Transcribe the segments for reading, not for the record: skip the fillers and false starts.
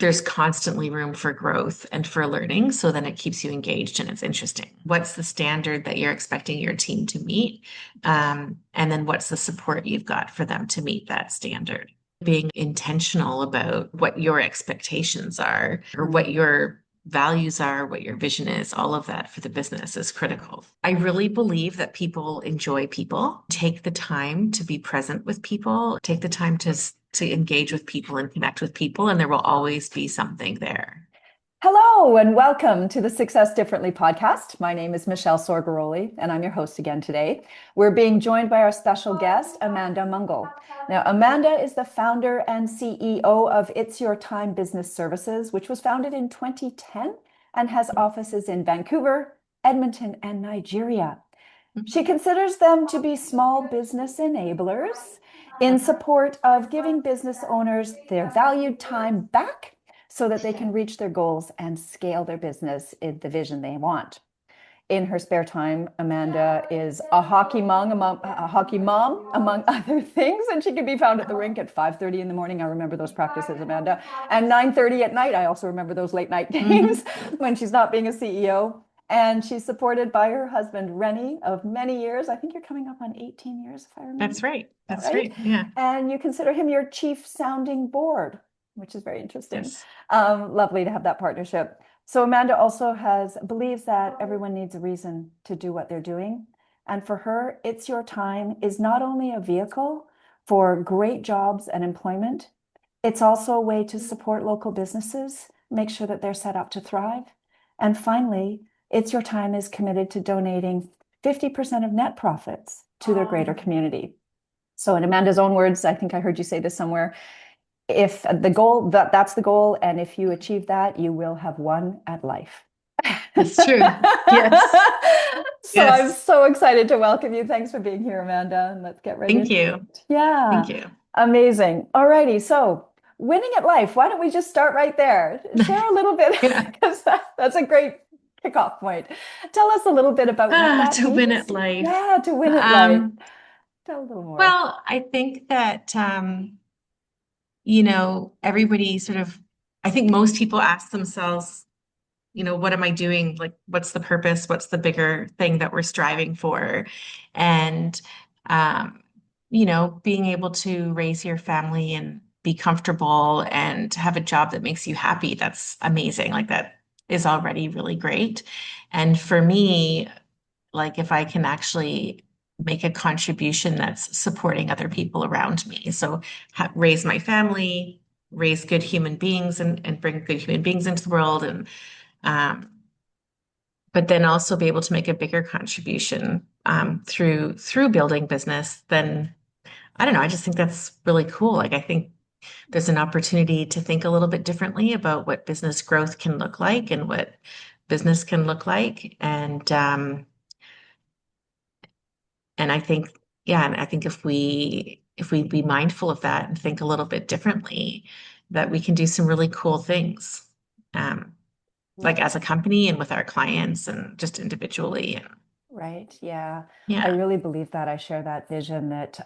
there's constantly room for growth and for learning. So then it keeps you engaged and it's interesting. What's the standard that you're expecting your team to meet? And then what's the support you've got for them to meet that standard? Being intentional about what your expectations are or what your values are, what your vision is, all of that for the business is critical. I really believe that people enjoy people, take the time to be present with people, take the time to engage with people and connect with people, and there will always be something there. Hello and welcome to the Success Differently podcast. My name is Michelle Sorgaroli and I'm your host again today. We're being joined by our special guest, Amanda Mungal. Now, Amanda is the founder and CEO of It's Your Time Business Services, which was founded in 2010 and has offices in Vancouver, Edmonton, and Nigeria. She considers them to be small business enablers in support of giving business owners their valued time back so that they can reach their goals and scale their business in the vision they want. In her spare time, Amanda is a hockey mom, among other things, and she can be found at the rink at 5:30 in the morning. I remember those practices, Amanda, and 9:30 at night. I also remember those late night games when she's not being a CEO. And she's supported by her husband, Rennie, of many years. I think you're coming up on 18 years, if I remember. That's right. That's right. Yeah. And you consider him your chief sounding board, which is very interesting. Yes. Lovely to have that partnership. So Amanda also believes that everyone needs a reason to do what they're doing. And for her, It's Your Time is not only a vehicle for great jobs and employment, it's also a way to support local businesses, make sure that they're set up to thrive. And finally, It's Your Time is committed to donating 50% of net profits to their greater community. So in Amanda's own words, I think I heard you say this somewhere, if the goal, that's the goal, and if you achieve that, you will have won at life. That's true. Yes. So yes. I'm so excited to welcome you. Thanks for being here, Amanda. And let's get ready. Thank you. Yeah. Thank you. Amazing. All righty. So winning at life. Why don't we just start right there? Share a little bit, because that's a great kickoff point. Tell us a little bit about what that to means. win at life. Yeah, to win at life. Tell a little more. Well, I think that everybody I think most people ask themselves, what am I doing? Like, what's the purpose? What's the bigger thing that we're striving for? And, being able to raise your family and be comfortable and have a job that makes you happy, that's amazing. Like, that is already really great. And for me, like, if I can actually make a contribution that's supporting other people around me. So raise my family, raise good human beings and bring good human beings into the world. And, but then also be able to make a bigger contribution through building business, then I don't know. I just think that's really cool. Like, I think there's an opportunity to think a little bit differently about what business growth can look like and what business can look like. And I think, and I think if we be mindful of that and think a little bit differently, that we can do some really cool things, like as a company and with our clients and just individually. Right. Yeah. Yeah. I really believe that. I share that vision that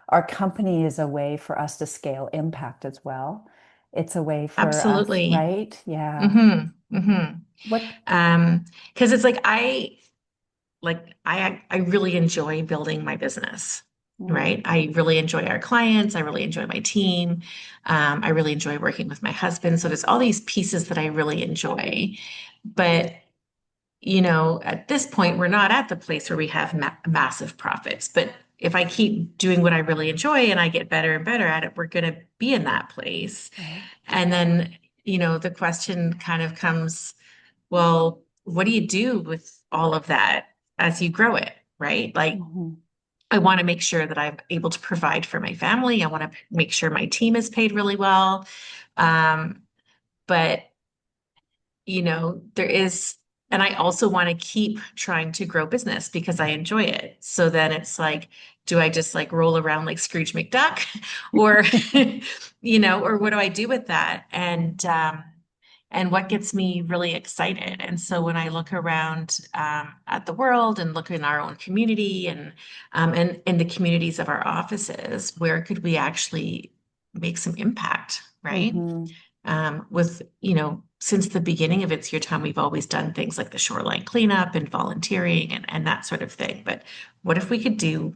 our company is a way for us to scale impact as well. It's a way for Absolutely. us, right? Yeah. Mm-hmm. Mm-hmm. What? Because it's like I really enjoy building my business, right? I really enjoy our clients. I really enjoy my team. I really enjoy working with my husband. So there's all these pieces that I really enjoy. But, at this point, we're not at the place where we have massive profits. But if I keep doing what I really enjoy and I get better and better at it, we're going to be in that place. Right. And then, the question kind of comes, well, what do you do with all of that as you grow it, right? Like, I want to make sure that I'm able to provide for my family. I want to make sure my team is paid really well. But, there is, and I also want to keep trying to grow business because I enjoy it. So then it's like, do I just like roll around like Scrooge McDuck or, or what do I do with that? And what gets me really excited. And so when I look around at the world and look in our own community and in the communities of our offices, where could we actually make some impact, right? with, you know, since the beginning of It's Your Time, we've always done things like the shoreline cleanup and volunteering and that sort of thing. But what if we could do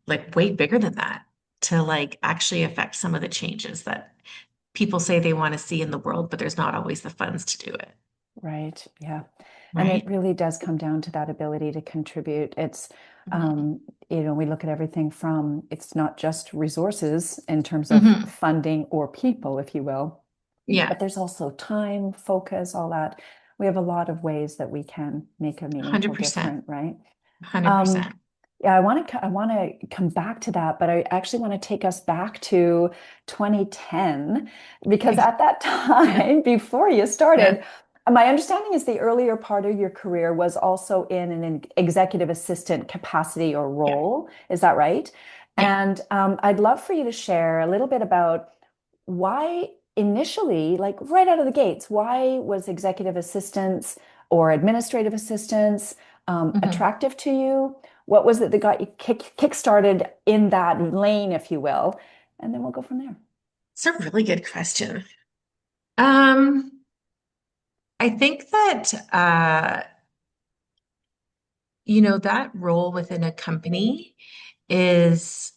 like way bigger than that to like actually affect some of the changes that people say they want to see in the world, but there's not always the funds to do it, Right. Yeah. And it right? really does come down to that ability to contribute. It's, Mhm. we look at everything from it's not just resources in terms of Mhm. funding or people, if you will, Yeah, but there's also time, focus, all that. We have a lot of ways that we can make a meaningful 100%. difference, right? Um, 100%. yeah, I want to come back to that, but I actually want to take us back to 2010 because Okay. at that Yeah. time, before you Yeah. started, my understanding is the earlier part of your career was also in an executive assistant capacity or Yeah. role. Is that right? Yeah. And I'd love for you to share a little bit about why initially, like right out of the gates, why was executive assistance or administrative assistance Mhm. attractive to you? What was it that got you kick-started in that lane, if you will? And then we'll go from there. It's a really good question. Um, I think that you know, that role within a company is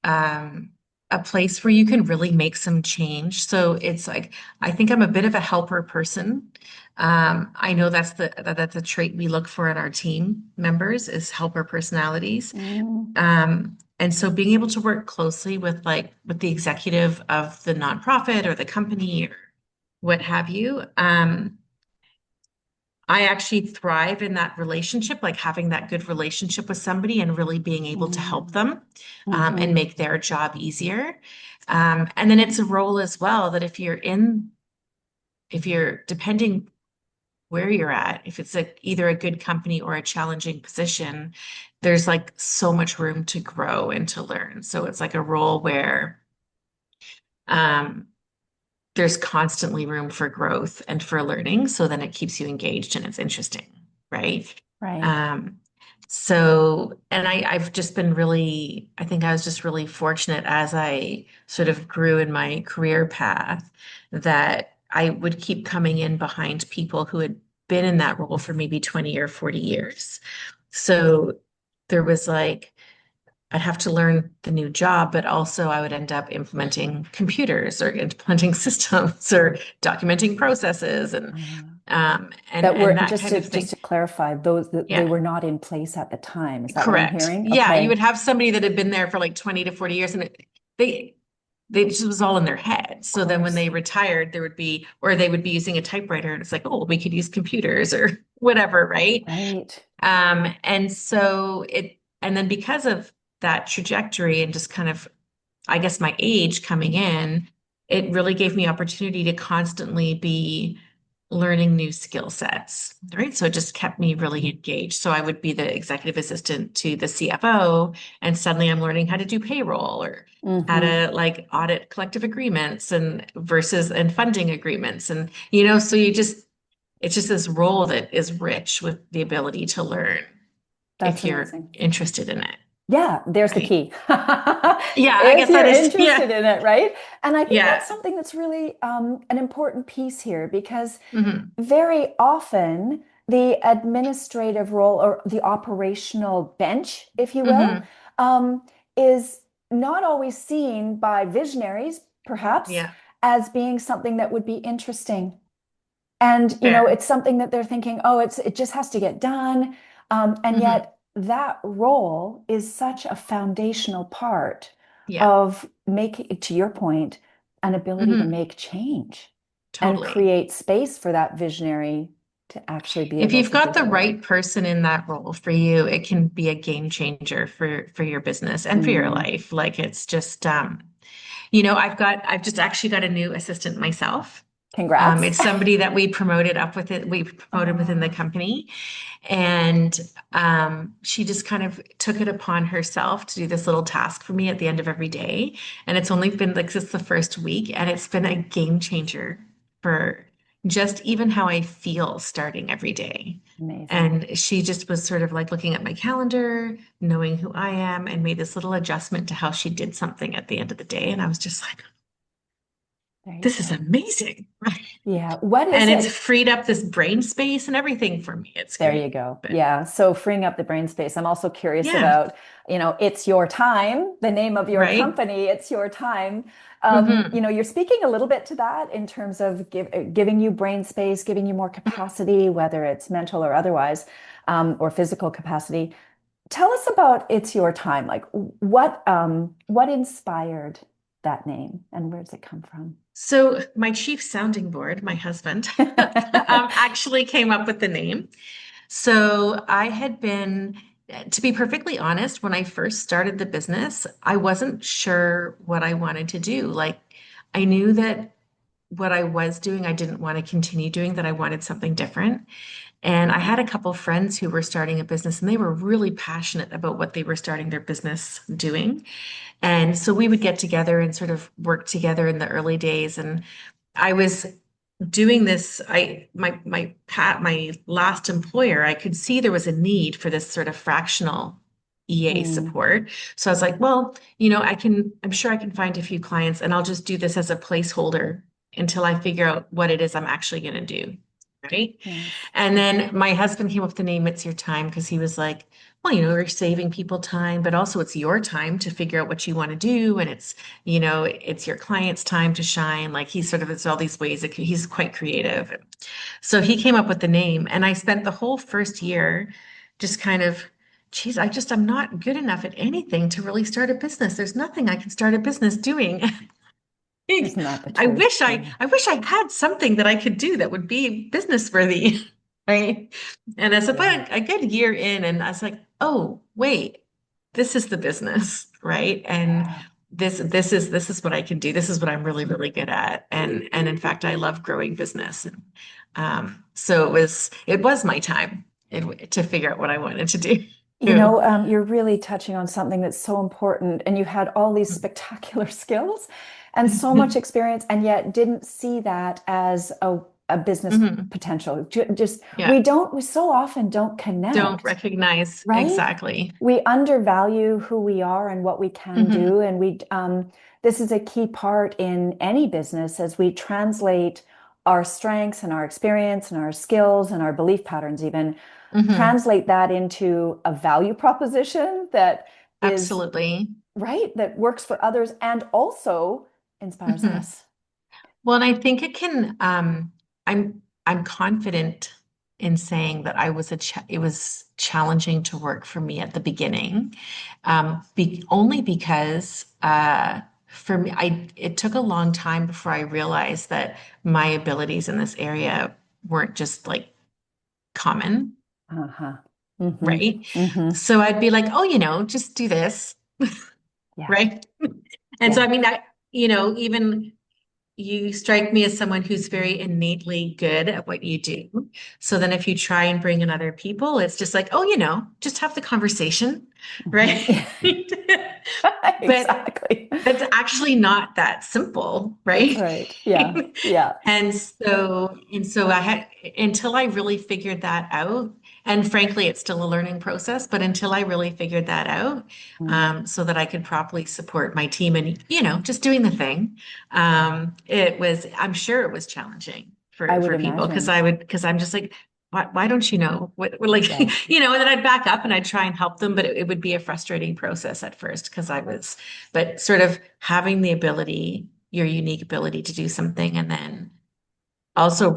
um, a place where you can really make some change. So it's like, I think I'm a bit of a helper person. I know that's a trait we look for in our team members is helper personalities. Mm, And so being able to work closely with with the executive of the nonprofit or the company or what have you, I actually thrive in that relationship, like having that good relationship with somebody and really being able to help mm, them and mhm, make their job easier. And then it's a role as well that if you're depending where you're at, if it's either a good company or a challenging position, there's like so much room to grow and to learn. So it's like a role where um, there's constantly room for growth and for learning. So then it keeps you engaged and it's interesting, right? right. Um, I've just been really, I think I was just really fortunate as I sort of grew in my career path that I would keep coming in behind people who had been in that role for maybe 20 or 40 years. So there was like, I'd have to learn the new job, but also I would end up implementing computers or implementing systems or documenting processes That were and that kind of just thing. to clarify, those that they Yeah, were not in place at the time. Is that what I'm correct. hearing? Yeah, you would Okay. have somebody that had been there for like 20 to 40 years and they they just was all in their head. Of So then when course. they retired, there would be, or they would be using a typewriter and it's like, oh, we could use computers or whatever, right? Right. And so and then because of that trajectory and just kind of I guess my age coming in, it really gave me opportunity to constantly be learning new skill sets, right? So it just kept me really engaged. So I would be the executive assistant to the CFO, and suddenly I'm learning how to do payroll or how Hmm. to like audit collective agreements and funding agreements. And you know, so you just it's just this role that is rich with the ability to learn That's if you're amazing. interested in it, Yeah, there's the right? key. Yeah, I If guess that you're is, interested yeah, in it, right? And I think that's yeah. something that's really an important piece here because Hmm. very often the administrative role or the operational bench, if you will, Hmm. um, is not always seen by visionaries, perhaps, Yeah, as being something that would be interesting. And, fair. it's something that they're thinking, oh, it just has to get done. And Hmm. yet that role is such a foundational part Yeah. of making, to your point, an ability to Hmm. make change and Totally. create space for that visionary to actually be If able you've to do got the their right work. person in that role for you, it can be a game changer for your business and for your Mm, life. Like it's just I've just actually got a new assistant myself. congrats. It's somebody that we promoted within the Oh, company. And she just kind of took it upon herself to do this little task for me at the end of every day. And it's only been like this the first week, and it's been a game changer for just even how I feel starting every day. amazing. And she just was sort of like looking at my calendar, knowing who I am, and made this little adjustment to how she did something at the end of the day. And I was just like, There you this is go. amazing. Yeah. What is And it's it? freed up this brain space and everything for me. It's There you great. go. But Yeah. So freeing up the brain space. I'm also curious yeah, about, it's your time, the name of your right. company, it's your time. Hmm. You're speaking a little bit to that in terms of giving you brain space, giving you more capacity, whether it's mental or otherwise, or physical capacity. Tell us about It's Your Time. Like what inspired that name and where does it come from? So my chief sounding board, my husband, actually came up with the name. So I had been, to be perfectly honest, when I first started the business, I wasn't sure what I wanted to do. Like I knew that what I was doing, I didn't want to continue doing, that I wanted something different. And I had a couple friends who were starting a business and they were really passionate about what they were starting their business doing. And so we would get together and sort of work together in the early days. And I was doing this, my last employer, I could see there was a need for this sort of fractional EA Mm, support. So I was like, well, I'm sure I can find a few clients and I'll just do this as a placeholder until I figure out what it is I'm actually going to do. Right. nice. And then my husband came up with the name It's Your Time because he was like, well, we're saving people time, but also it's your time to figure out what you want to do. And it's your client's time to shine. Like he's sort of, it's all these ways that he's quite creative. So he came up with the name. And I spent the whole first year just kind of, geez, I'm not good enough at anything to really start a business. There's nothing I can start a business doing. Isn't that the I truth? wish I, Yeah. I wish I had something that I could do that would be business worthy. Right. And as Yeah. about a good year in, and I was like, oh, wait, this is the business, right? And Yeah. this is what I can do. This is what I'm really, really good at. And in fact, I love growing business. And so it was my time to figure out what I wanted to do. You're really touching on something that's so important, and you had all these spectacular skills and so much experience, and yet didn't see that as a business Mhm. potential. Just Yeah. we so often don't Don't connect, recognize right? exactly. We undervalue who we are and what we can Hmm. do, and this is a key part in any business as we translate our strengths and our experience and our skills and our belief patterns even Hmm. translate that into a value proposition that is Absolutely. right, that works for others and also inspires Hmm. us. Well, and I think it can, I'm confident in saying that it was challenging to work for me at the beginning, only because for me, it took a long time before I realized that my abilities in this area weren't just like common, Uh-huh. Mm-hmm. right? Mm-hmm. So I'd be like, oh, just do this, Yeah. right? And so, Yeah. I mean, even you strike me as someone who's very innately good at what you do. So then if you try and bring in other people, it's just like, oh, just have the conversation, right? Mm-hmm. But Exactly. that's actually not that simple, That's right? right. Yeah. Yeah. And so I had until I really figured that out, and frankly, it's still a learning process, but until I really figured that out, Mm. so that I could properly support my team and, just doing the thing, I'm sure it was challenging I would for people imagine. because I'm just like, why don't you know what like, Yeah. and then I'd back up and I'd try and help them, but it would be a frustrating process at first because but sort of having the ability, your unique ability to do something, and then also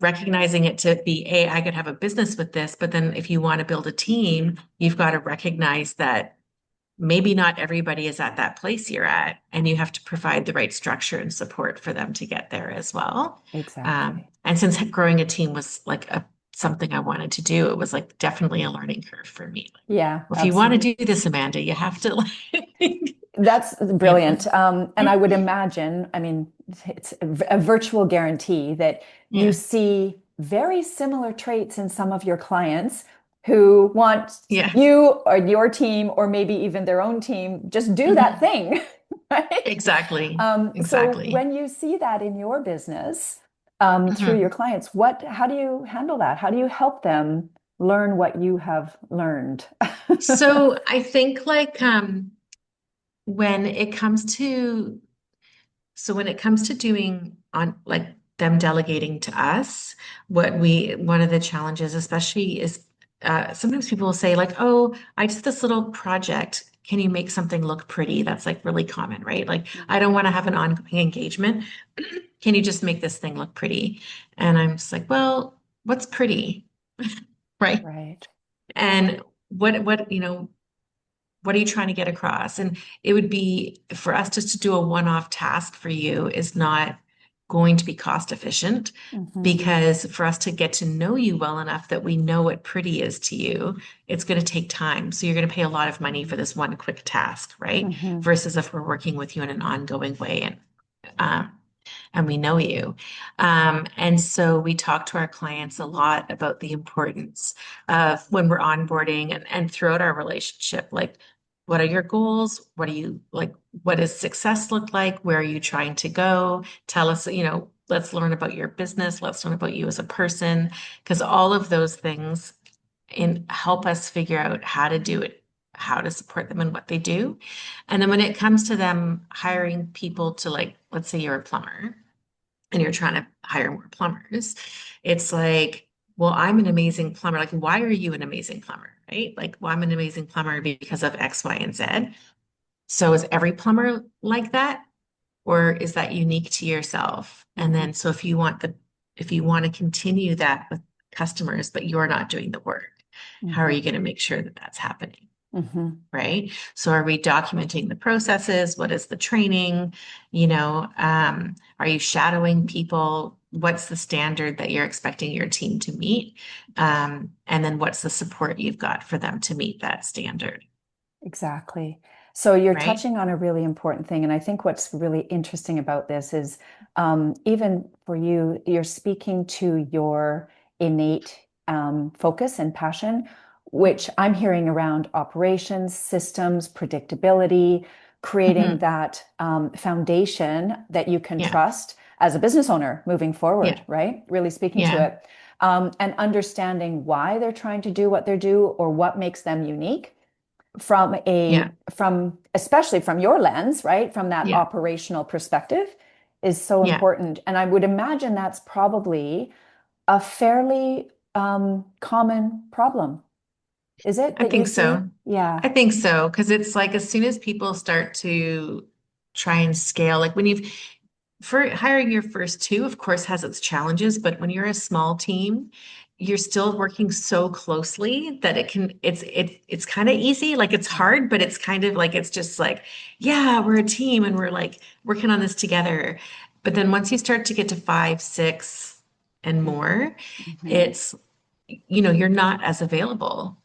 recognizing it to be, I could have a business with this, but then if you want to build a team, you've got to recognize that maybe not everybody is at that place you're at, and you have to provide the right structure and support for them to get there as well. Exactly. And since growing a team was like something I wanted to do, it was like definitely a learning curve for me. Yeah, If you want to absolutely. do this, Amanda, you have to like, That's you know. brilliant. And I would imagine, I mean, it's a virtual guarantee that you Yeah. see very similar traits in some of your clients who want Yeah. you or your team, or maybe even their own team, just do that Mhm. thing, right? Exactly. So Exactly. when you see that in your business, through your Mhm. clients, how do you handle that? How do you help them learn what you have learned? So I think like when it comes to So when it comes to doing on like them delegating to us, one of the challenges, especially is sometimes people will say like, oh, I did this little project. Can you make something look pretty? That's like really common, right? Like, I don't want to have an ongoing engagement. Can you just make this thing look pretty? And I'm just like, well, what's pretty? Right? Right. And what are you trying to get across? And it would be for us just to do a one-off task for you is not going to be cost efficient Hmm. because for us to get to know you well enough that we know what pretty is to you, it's going to take time. So you're going to pay a lot of money for this one quick task, right? Hmm. Versus if we're working with you in an ongoing way um, and we know you. And so we talk to our clients a lot about the importance of when we're onboarding and throughout our relationship, like what are your goals? What do you like? What does success look like? Where are you trying to go? Tell us, let's learn about your business. Let's learn about you as a person, because all of those things help us figure out how to do it, how to support them in what they do. And then when it comes to them hiring people to like, let's say you're a plumber and you're trying to hire more plumbers, it's like, well, I'm an amazing plumber. Like, why are you an amazing plumber? Right? Like, well, I'm an amazing plumber because of X, Y, and Z. So is every plumber like that? Or is that unique to yourself? And Hmm. then so if you want to continue that with customers, but you're not doing the work, how are Hmm. you going to make sure that that's happening? Hmm. Right? So are we documenting the processes? What is the training? Are you shadowing people? What's the standard that you're expecting your team to meet? And then what's the support you've got for them to meet that standard? Exactly. So you're Right? touching on a really important thing. And I think what's really interesting about this is even for you, you're speaking to your innate focus and passion, which I'm hearing around operations, systems, predictability, creating Mhm. that foundation that you can Yeah. trust as a business owner moving forward, Yeah. right? Really speaking to Yeah. it. And understanding why they're trying to do what they do or what makes them unique Yeah. from especially from your lens, right? From that Yeah. operational perspective is so Yeah. important. And I would imagine that's probably a fairly common problem. Is it I that you think see? so. Yeah. I think so. Because it's like as soon as people start to try and scale, like when for hiring your first two, of course, has its challenges, but when you're a small team, you're still working so closely that it's kind of easy. Like it's hard, but it's kind of like it's just like, yeah, we're a team and we're like working on this together. But then once you start to get to five, six, and more, Mhm. it's you're not as available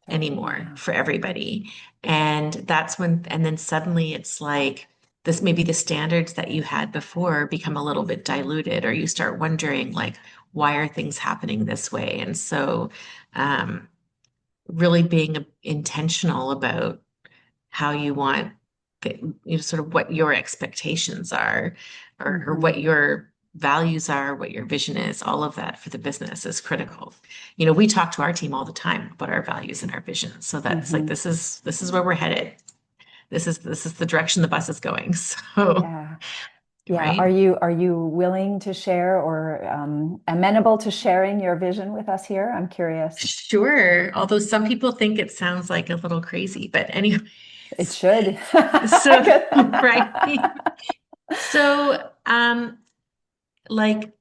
Totally. anymore Yeah. for everybody. And then suddenly it's like this, maybe the standards that you had before become a little bit diluted, or you start wondering, like, why are things happening this way? And so, um, really being intentional about how you want sort of what your expectations are or Hmm. what your values are, what your vision is, all of that for the business is critical. We talk to our team all the time about our values and our vision. So that's like Hmm. this is where we're headed. This is the direction the bus is going. So, Yeah. Yeah. right. Are you willing to share or amenable to sharing your vision with us here? I'm curious. Sure. Although some people think it sounds like a little crazy, but anyways, It should. so right. So, like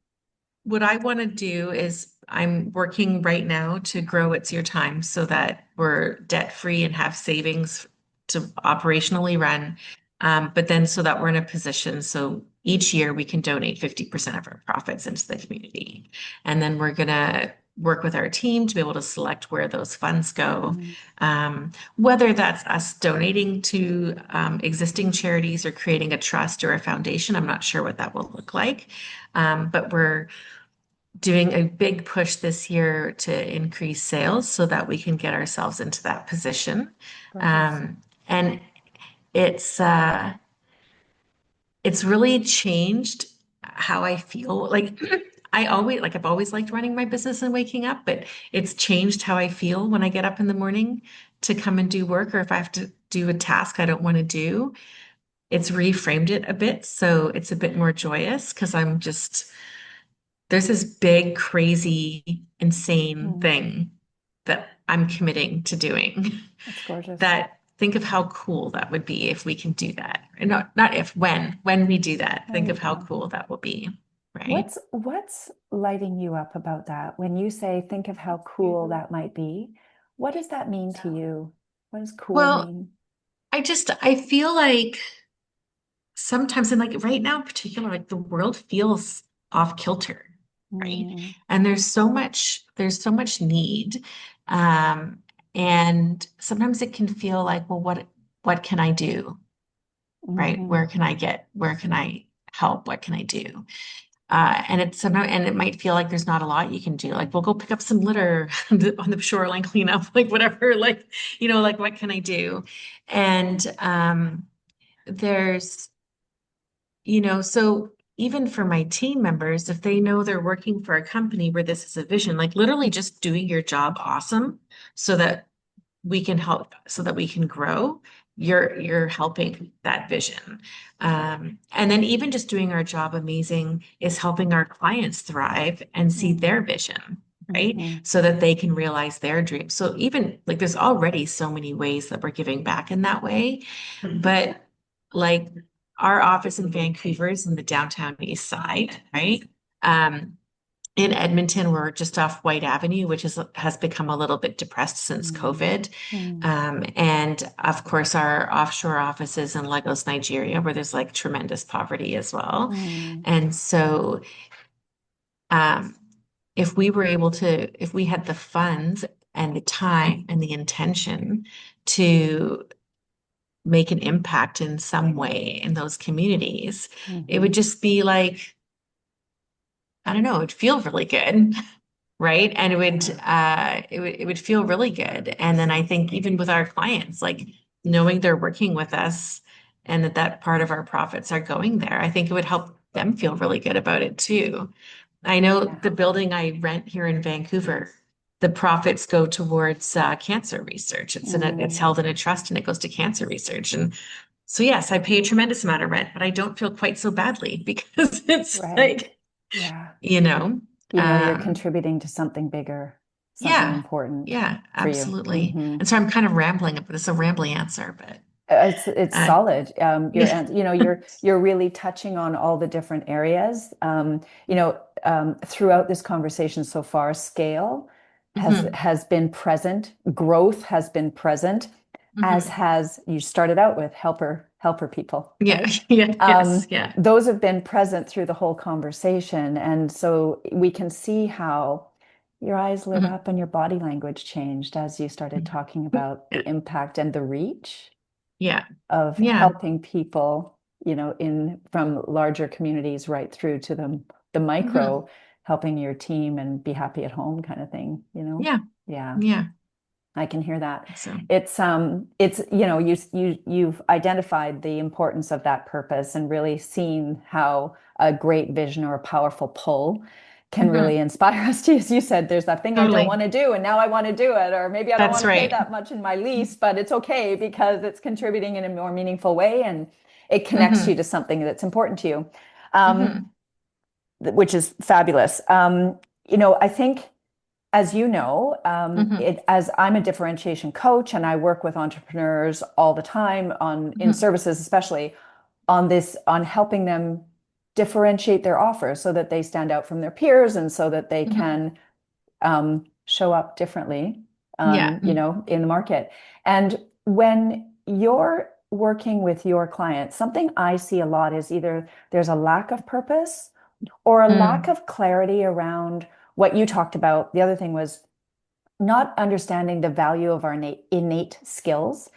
what I want to do is I'm working right now to grow It's Your Time so that we're debt free and have savings to operationally run. But then so that we're in a position so each year we can donate 50% of our profits into the community. And then we're going to work with our team to be able to select where those funds go. Mm. Whether that's us donating to existing charities or creating a trust or a foundation, I'm not sure what that will look like. But we're doing a big push this year to increase sales so that we can get ourselves into that position. Gorgeous. And it's uh it's really changed how I feel. Like I've always liked running my business and waking up, but it's changed how I feel when I get up in the morning to come and do work or if I have to do a task I don't want to do. it's reframed it a bit. So it's a bit more joyous because there's this big, crazy, insane Mm, thing that I'm committing to doing. that's gorgeous. That think of how cool that would be if we can do that. And not if, when we do that, There think you of how go. cool that will be, right? What's lighting you up about that? When you say think of how cool that might be, what does that mean to you? What does cool Well, mean? I feel like sometimes, and like right now in particular, like the world feels off kilter, right? Mm, And there's so much need. Um, and sometimes it can feel like, well, what can I do? Right? hmm Where can I help? What can I do? And it's sometimes, and it might feel like there's not a lot you can do. Like, we'll go pick up some litter on the shoreline cleanup, like whatever, like, like what can I do? And there's so even for my team members, if they know they're working for a company where this is a vision, like literally just doing your job awesome so that we can help, so that we can grow, you're helping that vision. And then even just doing our job amazing is helping our clients thrive and see their vision, right? hmm So that they can realize their dreams. So even like there's already so many ways that we're giving back in that way. But like our office in Vancouver is in the downtown east side, right? Um, in Edmonton, we're just off White Avenue, which has become a little bit depressed since COVID. Mm, And of course, our offshore offices in Lagos, Nigeria, where there's like tremendous poverty as well. mm, And so, um, if we had the funds and the time and the intention to make an impact in some way in those communities, it would hmm just be like, I don't know, it'd feel really good. Right. And Yeah, it would feel really good. And then I think even with our clients, like knowing they're working with us and that part of our profits are going there, I think it would help them feel really good about it too. I know yeah. the building I rent here in Vancouver, the profits go towards cancer research. It's Mm, held in a trust and it goes to cancer research. And so yes, I pay a tremendous amount of rent, but I don't feel quite so badly because it's right. like, Yeah. you know, You know, you're um, contributing to something bigger, something yeah, important yeah, for you. absolutely. And so I'm kind of rambling, but it's a rambling answer, but It's uh, solid. yeah. You're really touching on all the different areas. Throughout this conversation so far, scale Hmm. has been present, growth has been present, as Hmm. has you started out with helper people, Yeah, right? yeah, yes, Um, yeah. those have been present through the whole conversation, and so we can see how your eyes lit Hmm. up and your body language changed as you started talking about Yeah, the impact and the reach yeah, of yeah. helping people, in from larger communities right through to the Hmm. micro, helping your team and be happy at home kind of thing. Yeah, Yeah, yeah. I can hear that. So, You've identified the importance of that purpose and really seen how a great vision or a powerful pull can really hmm. inspire us to, as you said, there's that thing I don't want Totally. to do and now I want to do it, or maybe I don't That's want to pay right. that much in my lease, but it's okay because it's contributing in a more meaningful way and it connects you Hmm. to something that's important to you, um, Hmm. which is fabulous. I think as you know, Hmm. as I'm a differentiation coach and I work with entrepreneurs all the time in Hmm. services, especially on helping them differentiate their offers so that they stand out from their peers and so that they Hmm. can show up differently, Yeah. in the market. And when you're working with your clients, something I see a lot is either there's a lack of purpose or a lack Mm. of clarity around what you talked about. The other thing was not understanding the value of our innate skills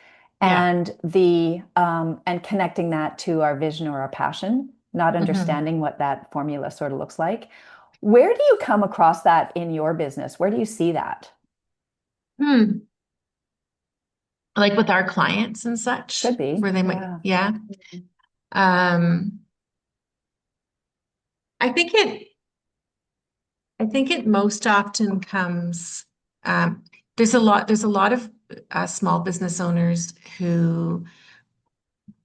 Yeah. and connecting that to our vision or our passion, not Hmm. understanding what that formula sort of looks like. Where do you come across that in your business? Where do you see that? Hmm. Like with our clients and Could such, be. where they might, Yeah. yeah. Um, I think it, I think it most often comes, um, there's a lot of small business owners who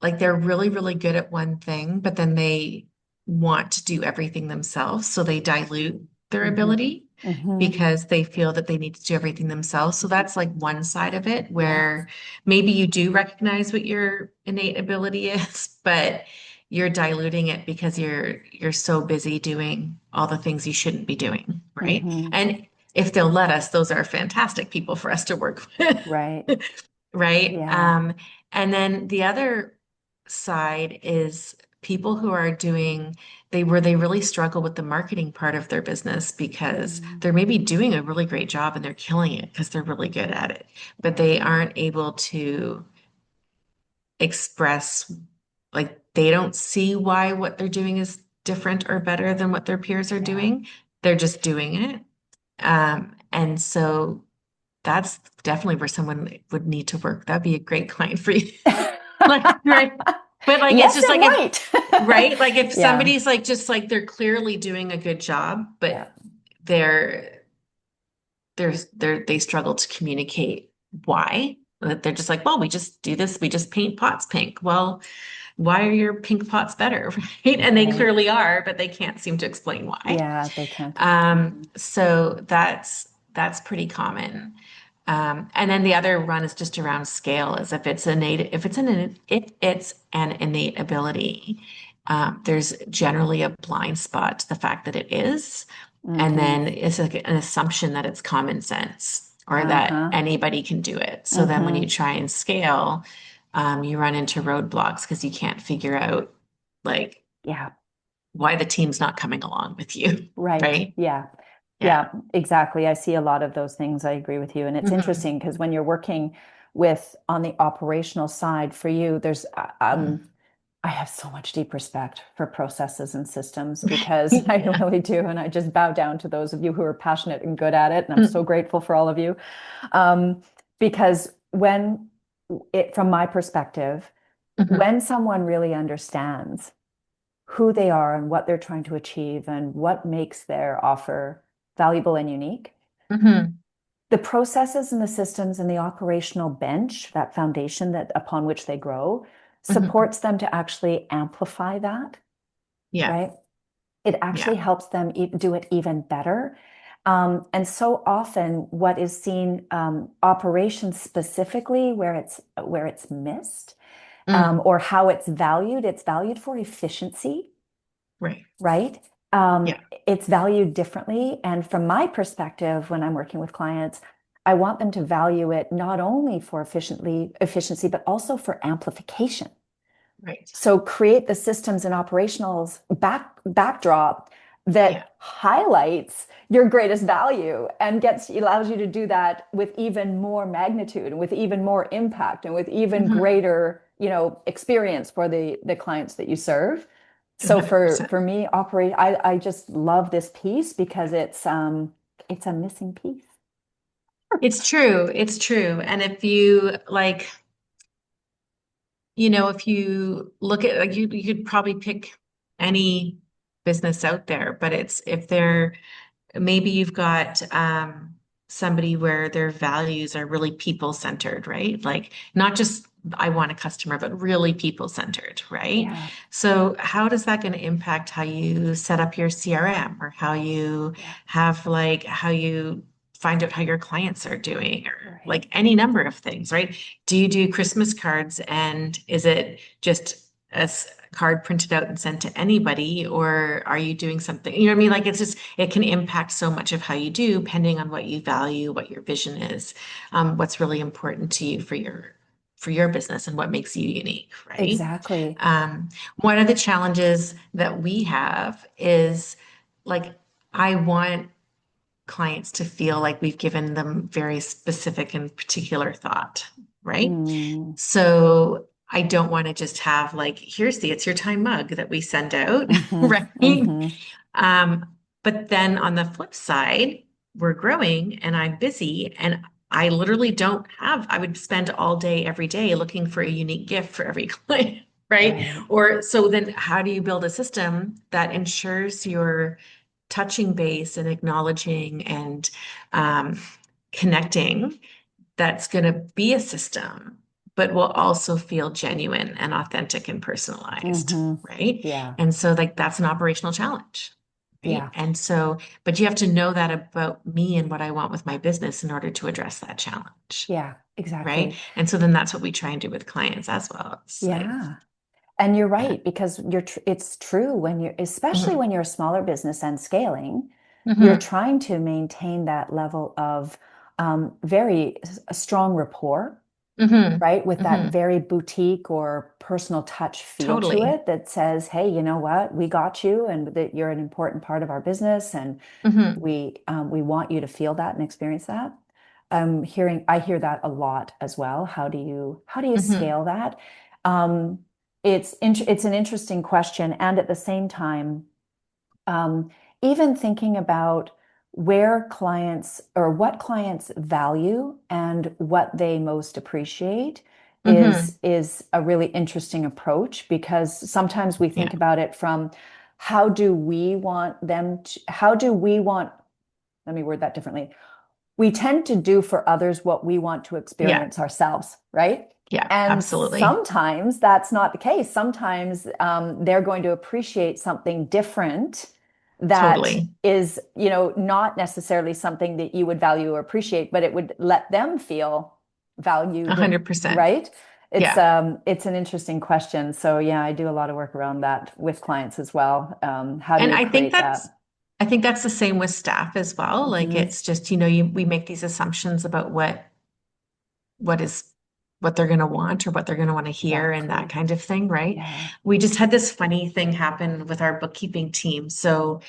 like they're really, really good at one thing, but then they want to do everything themselves. So they dilute their Mhm. ability Mhm. because they feel that they need to do everything themselves. So that's like one side of it Yes. where maybe you do recognize what your innate ability is, but you're diluting it because you're so busy doing all the things you shouldn't be doing, right? Mhm. And if they'll let us, those are fantastic people for us to work with, Right. right? Yeah. And then the other side is people who are doing they really struggle with the marketing part of their business because Mm. they're maybe doing a really great job and they're killing it because they're really good at it, but Right. they aren't able to express, like they don't see why what they're doing is different or better than what their peers are Yeah. doing. They're just doing it. And so that's definitely where someone would need to work. That'd be a great client for you. Like, right. But like it's Yes, just it like if might. right, like if Yeah. somebody's like just like they're clearly doing a good job, Yeah. but they're they struggle to communicate why. That they're just like, well, we just do this, we just paint pots pink. Well, why are your pink pots better? Right. And they Right. clearly are, but they can't seem to explain why. Yeah, they can't. Mhm. So that's pretty common. And then the other one is just around scale, is if it's an innate ability, there's generally a blind spot to the fact that it is. And Mhm. then it's like an assumption that it's common sense or that Uh-huh. anybody can do it. So then when you Mhm. try and scale, you run into roadblocks because you can't figure out like Yeah. why the team's not coming along with you, Right. right? Yeah. Yeah. Yeah, exactly. I see a lot of those things. I agree with you. And it's Hmm. interesting because when you're working with on the operational side for you, I have so much deep respect for processes and systems because I Yeah. really do. And I just bow down to those of you who are passionate and good at it. And I'm so grateful for all of you. Um, because from my perspective, Hmm. when someone really understands who they are and what they're trying to achieve and what makes their offer valuable and unique, Hmm. the processes and the systems and the operational bench, that foundation that upon which they grow, Hmm. supports them to actually amplify that, Yeah. right? It actually Yeah. helps them do it even better. And so often, what is seen operations specifically where it's missed Mm. or how it's valued for efficiency, Right. right? Yeah. It's valued differently. And from my perspective, when I'm working with clients, I want them to value it not only for efficiency, but also for amplification. Right. So create the systems and operationals backdrop Yeah. that highlights your greatest value and allows you to do that with even more magnitude and with even more impact and with even Hmm. greater, experience for the clients that you serve. So for 100%. me, I just love this piece because it's a missing piece. It's true. It's true. And if you like, if you look at like you could probably pick any business out there, but it's if they're maybe you've got somebody where their values are really people centered, right? Like not just I want a customer, but really people centered, right? Yeah, So how does that going to impact how you set up your CRM or how you yeah, have like how you find out how your clients are doing or right. like any number of things, right? Do you do Christmas cards and is it just a card printed out and sent to anybody, or are you doing something? You know what I mean? Like it's just it can impact so much of how you do, depending on what you value, what your vision is, what's really important to you for your business and what makes you unique, right? Exactly. One of the challenges that we have is like I want clients to feel like we've given them very specific and particular thought, right? Mm. So I don't want to just have like, here's the it's your time mug that we send out, Hmm. right? Hmm. Um, but then on the flip side, we're growing and I'm busy and I literally don't have, I would spend all day every day looking for a unique gift for every client, right? Right. Or so then how do you build a system that ensures you're touching base and acknowledging and um, connecting that's going to be a system but will also feel genuine and authentic and personalized, Hmm. right? Yeah. And so like that's an operational challenge, right? Yeah. And so, but you have to know that about me and what I want with my business in order to address that challenge, Yeah, right? exactly. And so then that's what we try and do with clients as well. It's like, Yeah. And you're yeah. right, because it's true when you're, especially Mhm. when you're a smaller business and scaling, you're Mhm. trying to maintain that level of very a strong rapport, Mhm. right? With that Mhm. very boutique or personal touch feel to Totally. it that says, hey, you know what? We got you, and that you're an important part of our business, and Mhm. we want you to feel that and experience that. I hear that a lot as well. How do you Mhm. scale that? Um, it's an interesting question, and at the same time, um, even thinking about where clients or what clients value and what they most appreciate Mhm. is a really interesting approach, because sometimes we Yeah. think about it from how do we want them to, how do we want, let me word that differently. We tend to do for others what we want to Yeah. experience ourselves, right? Yeah. And Absolutely. sometimes that's not the case. Sometimes they're going to appreciate something different that Totally. is, not necessarily something that you would value or appreciate, but it would let them feel A valued and 100%. right. Yeah. It's an interesting question. So yeah, I do a lot of work around that with clients as well. How do And you I think create that? that's the same with staff as well. Like Hmm. it's just, we make these assumptions about what is what they're going to want or what they're going to want to hear and that Exactly. kind of thing, right? Yeah. We just had this funny thing happen with our bookkeeping team. So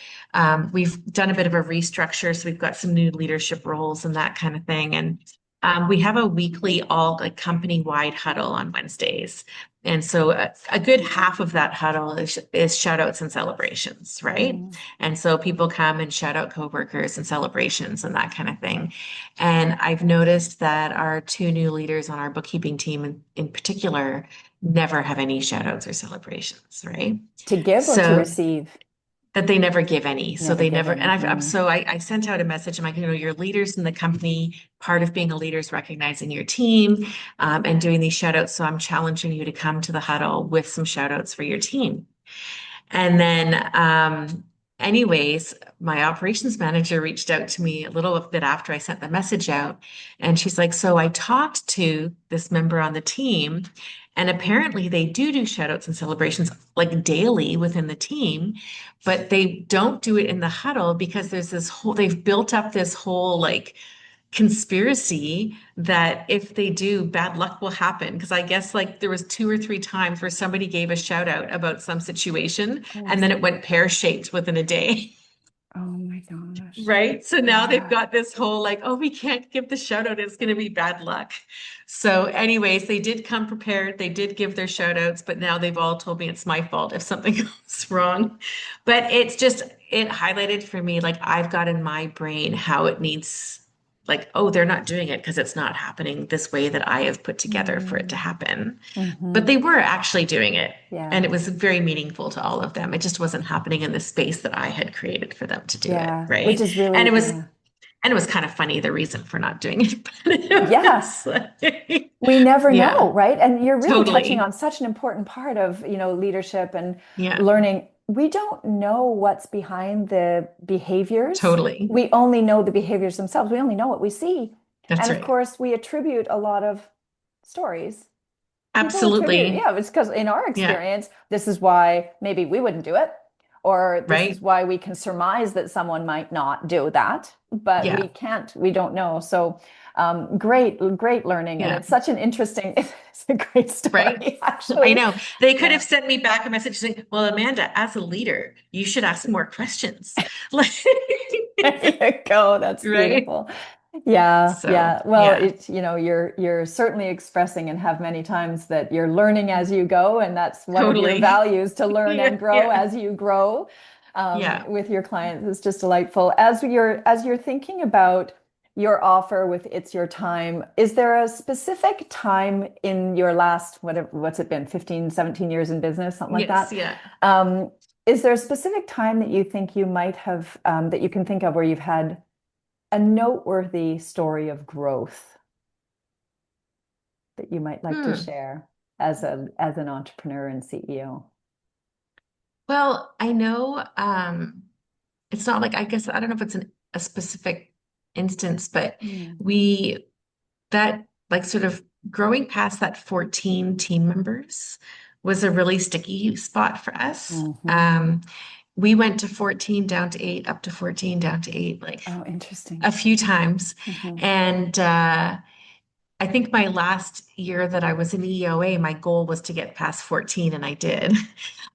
we've done a bit of a restructure. So we've got some new leadership roles and that kind of thing. And we have a weekly all like company-wide huddle on Wednesdays. And so a good half of that huddle is shout outs and celebrations, right? Mm. And so people come and shout out coworkers and celebrations and that kind of thing. And I've noticed that our two new leaders on our bookkeeping team in particular never have any shout outs or celebrations, right? To give or to So receive? that they never give any. So Never they give never, and any. I sent out a message. I'm like, your leaders in the company, part of being a leader is recognizing your team and doing these shout outs. So I'm challenging you to come to the huddle with some shout outs for your team. And then, anyways, my operations manager reached out to me a little bit after I sent the message out. And she's like, so I talked to this member on the team, and apparently they do shout outs and celebrations like daily within the team, but they don't do it in the huddle because they've built up this whole like conspiracy that if they do, bad luck will happen. Because I guess like there was two or three times where somebody gave a shout out about some situation Oh, I and then it see. went pear-shaped within a day. Oh my gosh. Right. So now they've Yeah. got this whole like, oh, we can't give the shout out. It's going to be bad luck. So, anyways, they did come prepared. They did give their shout outs, but now they've all told me it's my fault if something goes wrong. But it highlighted for me, like, I've got in my brain how it needs, like, oh, they're not doing it because it's not happening this way that I have put together for it to Mm. happen. But Hmm. they were actually doing it. And Yeah. it was very meaningful to all of them. It just wasn't happening in the space that I had created for them to do it, Yeah. Which right? is And really, it was yeah. and it was kind of funny the reason for not doing it. But it Yeah. was like, We never yeah, know, right? And you're really touching totally. on such an important part of, leadership and Yeah, learning. We don't know what's behind the behaviors. totally. We only know the behaviors themselves. We only know what we see. That's And of right. course, we attribute a lot of stories. People attribute, Absolutely. yeah, it's because in our Yeah, experience, this is why maybe we wouldn't do it, or this is right. why we can surmise that someone might not do that, but Yeah, we don't know. So great learning. And yeah, it's such an interesting, it's a great right. story, I actually. know. They could have Yeah. sent me back a message saying, well, Amanda, as a leader, you should ask more questions. Like, There you go. That's right? beautiful. Yeah, So, yeah. Well, yeah, it's, you're certainly expressing and have many times that you're learning as you go, and that's one of your totally. values, to learn Yeah, and grow yeah, as you grow yeah. with your clients. It's just delightful. As you're thinking about your offer with It's Your Time, is there a specific time in your last, what's it been, 15, 17 years in business, something like Yes, that? yeah. Um, is there a specific time that you think you might have, that you can think of, where you've had a noteworthy story of growth? that you might like to Hmm. share as an entrepreneur and CEO? Well, I know it's not like I guess I don't know if it's a specific instance, but Mm. we that like sort of growing past that 14 team members was a really sticky spot for us. Hmm. We went to 14 down to 8, up to 14 down to 8, like Oh, interesting. a few times. Hmm. And I think my last year that I was in EOA, my goal was to get past 14, and I did.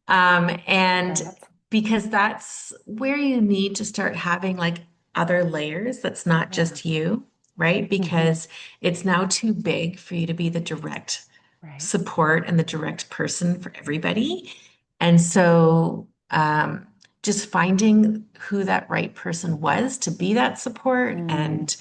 And Congrats. because that's where you need to start having like other layers that's not Yeah. just you, right? Hmm. Because it's now too big for you to be the direct Right. support and the direct person for everybody. And so just finding who that right person was to be that support Mm.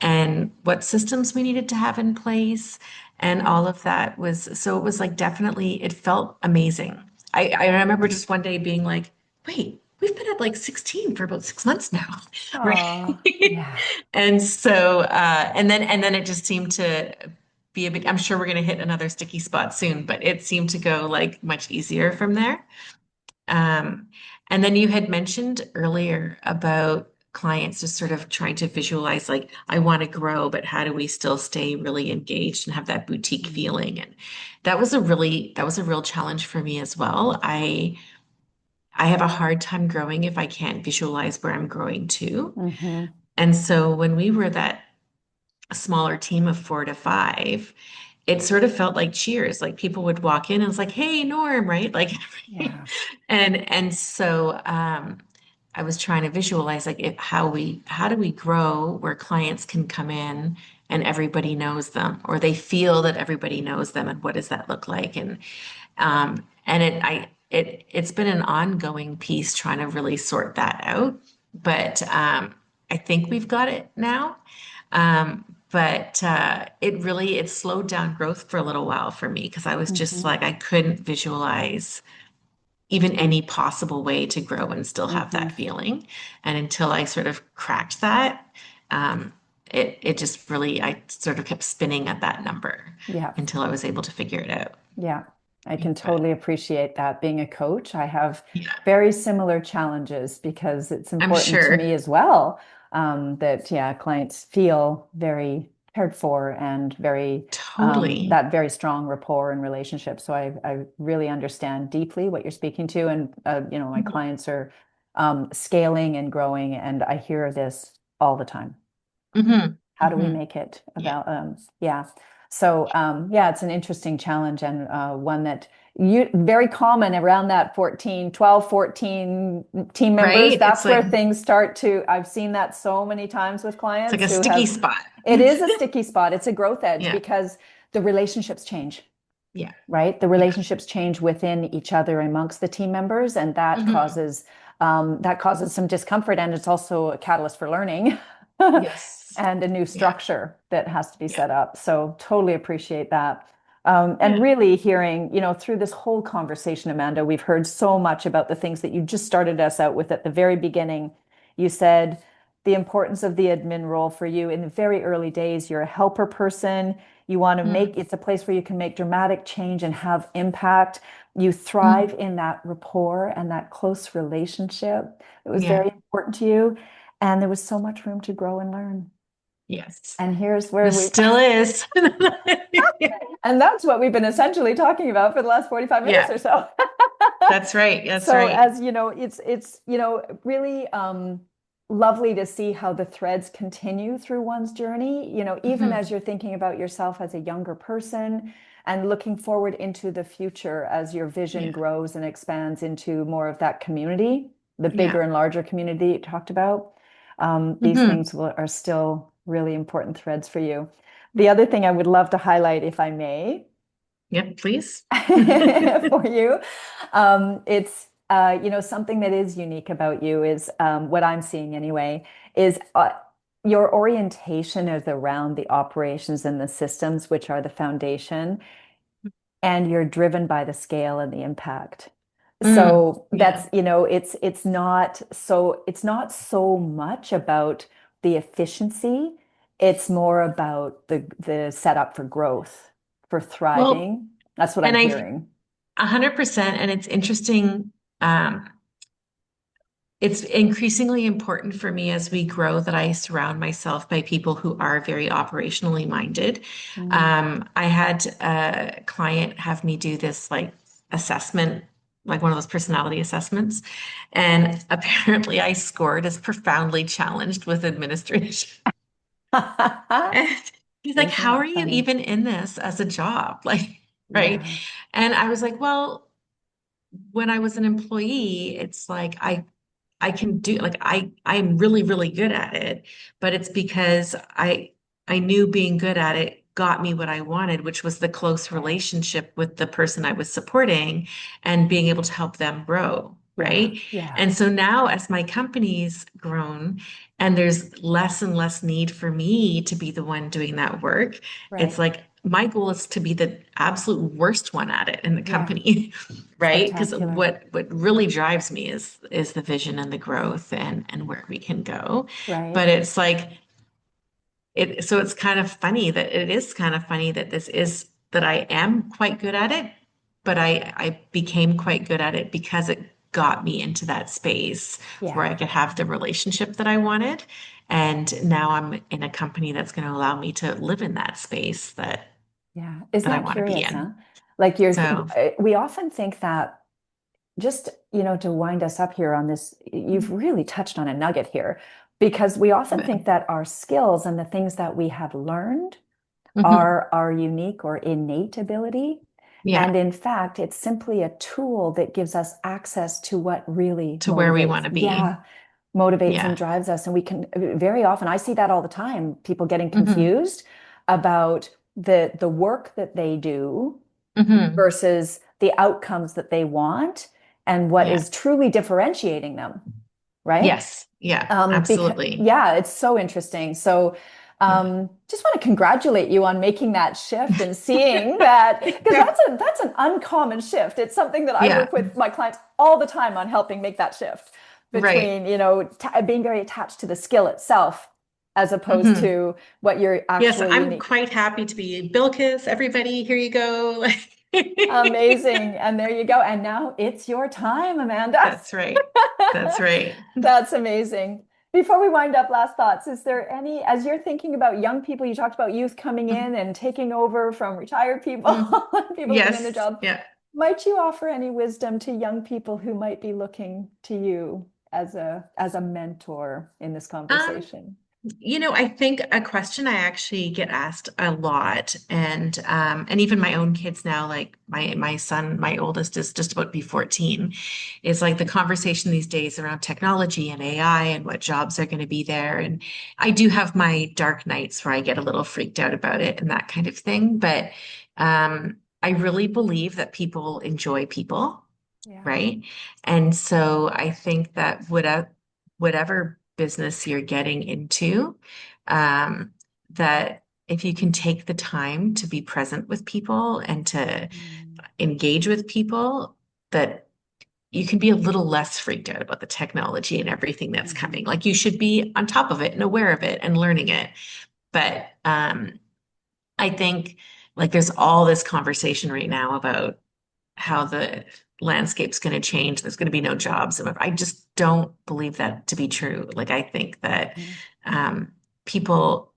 and what systems we needed to have in place and all of that was so it was like definitely it felt amazing. I remember just one day being like, wait, we've been at like 16 for about 6 months now, right? Oh, yeah. And so and then it just seemed to be a bit, I'm sure we're going to hit another sticky spot soon, but it seemed to go like much easier from there. Um, and then you had mentioned earlier about clients just sort of trying to visualize like, I want to grow, but how do we still stay really engaged and have that boutique Mm. feeling? And that was a real challenge for me as well. I have a hard time growing if I can't visualize where I'm growing to. Hmm. And so when we were that smaller team of 4 to 5, it sort of felt like Cheers. Like people would walk in and it's like, "Hey, Norm," right? Like, Yeah. and so I was trying to visualize like how do we grow where clients can come in and everybody knows them, or they feel that everybody knows them, and what does that look like? And it's been an ongoing piece trying to really sort that out, but I think we've got it now. But it slowed down growth for a little while for me because I was just Hmm. like I couldn't visualize even any possible way to grow and still have Hmm. that feeling. And until I sort of cracked that, um, it just really I sort of kept spinning at that number Yeah. until I was able to figure it out. Yeah, I can But totally appreciate that. Being a coach, I have yeah, very similar challenges because it's I'm important to sure. me as well, that, yeah, clients feel very cared for and very Totally. that very strong rapport and relationship. So I really understand deeply what you're speaking to, and my Mhm. clients are scaling and growing, and I hear this all the time. Hmm. How do we Hmm. make it Yeah. about yeah. So yeah, it's an interesting challenge, and one that you very common around that 14, 12, 14 team members. Right? That's where things start to, I've seen that so many times with It's like clients a who sticky have, spot. it is a sticky spot. It's a growth edge Yeah. because the relationships change, Yeah. right? The Yeah. relationships change within each other amongst the team members, and Hmm. that causes some discomfort, and it's also a catalyst for learning Yes. and a new Yeah. structure that has to be Yeah. set up. So totally appreciate that. And Yeah. really hearing, through this whole conversation, Amanda, we've heard so much about the things that you just started us out with at the very beginning. You said the importance of the admin role for you in the very early days. You're a helper person. You want to make, Mm. it's a place where you can make dramatic change and have impact. You Mm. thrive in that rapport and that close relationship. It was Yeah. very important to you. And there was so much room to grow and learn. Yes. And here's where There we, still is. and that's what we've been essentially talking about for the last 45 minutes Yeah. or so. That's right. That's So right. as you know, it's really lovely to see how the threads continue through one's journey, even Hmm. as you're thinking about yourself as a younger person and looking forward into the future as your vision Yeah. grows and expands into more of that community, the bigger Yeah. and larger community you talked about. These Hmm. things are still really important threads for you. The other thing I would love to highlight, if I may, Yep, please. for you. It's something that is unique about you is what I'm seeing anyway is your orientation is around the operations and the systems, which are the foundation, and you're driven by the scale and the impact. Mm. So Yeah. that's, it's not so much about the efficiency. It's more about the setup for growth for Well, thriving. That's what I'm and I hearing. 100%, and it's interesting. It's increasingly important for me as we grow that I surround myself by people who are very operationally minded. Mm. I had a client have me do this like assessment, like one of those personality assessments, and apparently I scored as profoundly challenged with administration. And he's like, Isn't "How are that you funny? even in this as a job?" Like, right? Yeah, And I was like, "Well, when I was an employee, it's like I can do like I'm really really good at it, but it's because I knew being good at it got me what I wanted, which was the close right. relationship with the person I was supporting and being able to help them grow, Yeah, right? yeah, And so now as my company's grown and there's less and less need for me to be the one doing that work, it's right. like my goal is to be the absolute worst one at it in the Yeah, company. Right? Because spectacular. what really drives me is the vision and the growth and where we can go. Right. But it's like it so it's kind of funny that it is kind of funny that this is that I am quite good at it, but I became quite good at it because it got me into that space where I Yeah, could have the relationship that I wanted. And now I'm in a company that's going to allow me to live in that space yeah. Isn't that I that want to be curious, huh? in. Like So we often think that just, to wind us up here on this, you've really touched on a nugget here because we often think that our skills and the things that we have learned mhm. are our unique or innate ability. And Yeah, in fact, it's simply a tool that gives us access to what really to where we motivates. want to be. Yeah, motivates and Yeah. drives us. And we can very often, I see that all the time, people getting Hmm. confused about the work that they do Hmm. versus the outcomes that they want and what Yeah. is truly differentiating them, right? Yes. Yeah. Because Absolutely. yeah, it's so interesting. So Yeah. just want to congratulate you on making that shift and seeing that because Yeah. that's an uncommon shift. It's something that I Yeah. work with my clients all the time on helping make that shift Right. between, being very attached to the skill itself as opposed Hmm. to what you're Yes, actually I'm unique. quite happy to be Bilkis. Everybody, here you go. Amazing. And there you go. And now it's your time, Amanda. That's right. That's right. That's amazing. Before we wind up, last thoughts. Is there any, as you're thinking about young people, you talked about youth coming in and taking over from retired people, Mhm. people who've been in the Yes. job. Yeah. Might you offer any wisdom to young people who might be looking to you as a mentor in this Um, conversation? I think a question I actually get asked a lot, and even my own kids now, like my son, my oldest is just about to be 14, is like the conversation these days around technology and AI and what jobs are going to be there. And I do have my dark nights where I get a little freaked out about it and that kind of thing. But I really believe that people enjoy people, Yeah. right? And so I think that whatever business you're getting into, um, that if you can take the time to be present with people and to Mm. engage with people, that you can be a little less freaked out about the technology and everything that's coming. Mhm. Like you should be on top of it and aware of it and learning it. But I think like there's all this conversation right now about how the landscape's going to change. There's going to be no jobs. And I just don't believe that to be true. Like I think that Yeah. um, people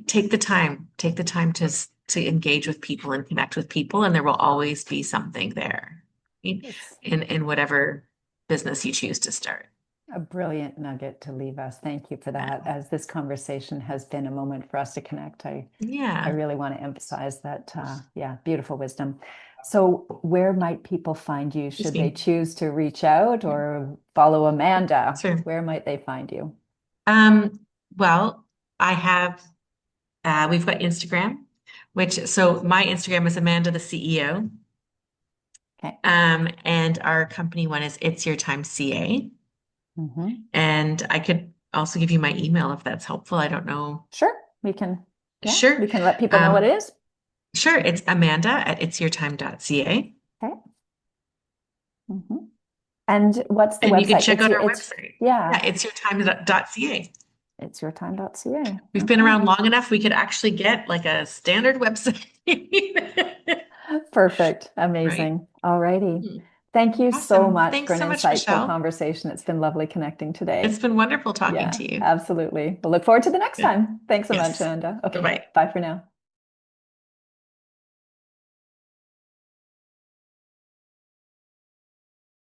take the time to engage with people and connect with people, and there will always be something there in It's in whatever business you choose to start. a brilliant nugget to leave us. Thank you for that. Uh, As this conversation has been a moment for us to connect, I yeah. really want to emphasize that, yeah, beautiful wisdom. So, where might people find you? Excuse Should they me. choose to reach out or follow Amanda? Sure. Where might they find you? Well, I have we've got Instagram, which so my Instagram is Amanda the CEO. Okay. And our company one is It's Your Time CA. Hmm. And I could also give you my email if that's helpful. I don't know. Sure. We can, yeah, Sure. we can let people know what Um, it is. sure. It's Amanda at itsyourtime.ca. Okay. Hmm. And what's the And you can website? check out our website. Yeah. Yeah, itsyourtime.ca. It's yourtime.ca. We've been Okay. around long enough, we could actually get like a standard website. Perfect. Right? Amazing. All righty. Hmm. Thank you so Awesome. much for Thanks an so much, insightful Michelle. conversation. It's been lovely connecting It's today. been wonderful talking Yeah, to you. absolutely. We'll look forward to the next Good. time. Thanks so much, Yes. Amanda. Okay, Bye-bye. bye for now.